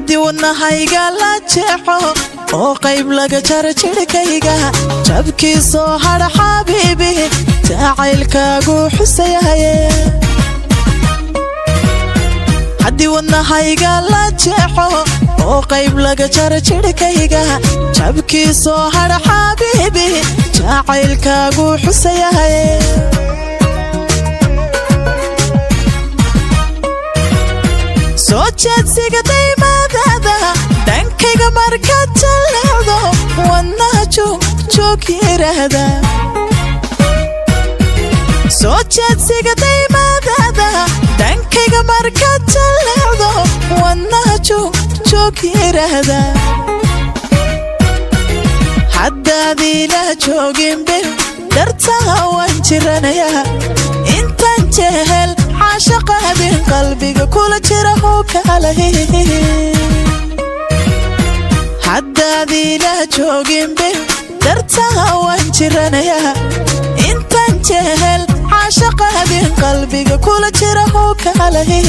haddii wadnahayga la jeexo oo qayb laga jaro jidhkayga jabkii soo hadha xabiibi jacaylkaagu xusayahaye haddii wadnahayga la jeexo oo qayb laga jaro jidhkayga jabkii soo hadha xabiibi jacaylkaagu xusayahaye soo jeedsiga daymaadaada dhankayga markaad jalleecdo wadnaha joog yiraahda soo jeedsiga daymaadaada dhankayga markaad jalleecdo wadnaha joog yiraahda haddaadiila jooginbe dartaa waan jiranayaa intaan jehel caashaqaabin qalbiga kula jira hoo kalahe haddaadiila jooginbe dartaa waan jiranayaa intaan jehel caashaqaabin qalbiga kula jira hoo kalahe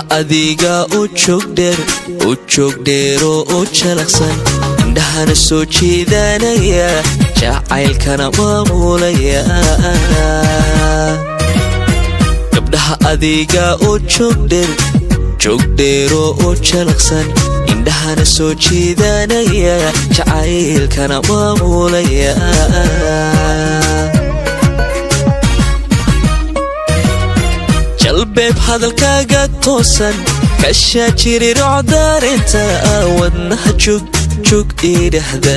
adiga u joog dheero oo jalaqsan indhahana soo jeedanaya jacaylkana maamulaya gabdhaha adiga oo joog dheero oo jalaqsan indhahana soo jeedanaya jacaylkana maamulaya jalbeeb hadalkaaga toosan kashaa jiri rocdaarinta wadnaha joog idhahda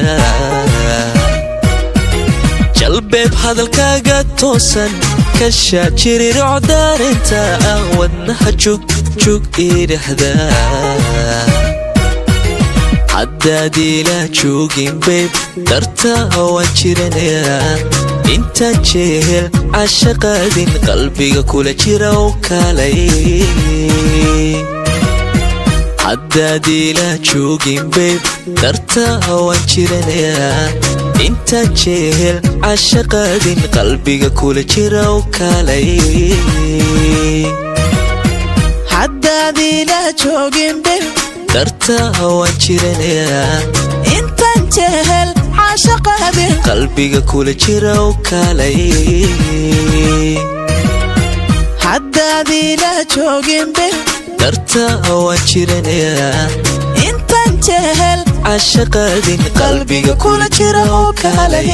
jalbeeb hadalkaaga toosan kashaa jiri rocdaarinta wadnaha joog idhahda haddaadiila joogin beeb dartaa waan jiranayaa intaan jehel caashaqaadin qalbiga kula jira oo kalay haddaadiila joogin beeb dartaa waan jiranayaa intaan jehel caashaqaadin qalbiga kula jira oo kalay haddaadiila joogin beeb dartaa waan jiranayaa intaan jehel caashaqaabin qalbiga kula jira oo kalay haddaadiila jooginbe dartaa waan jiranayaa intaan jehel caashaqaadin qalbiga kula jira oo kalay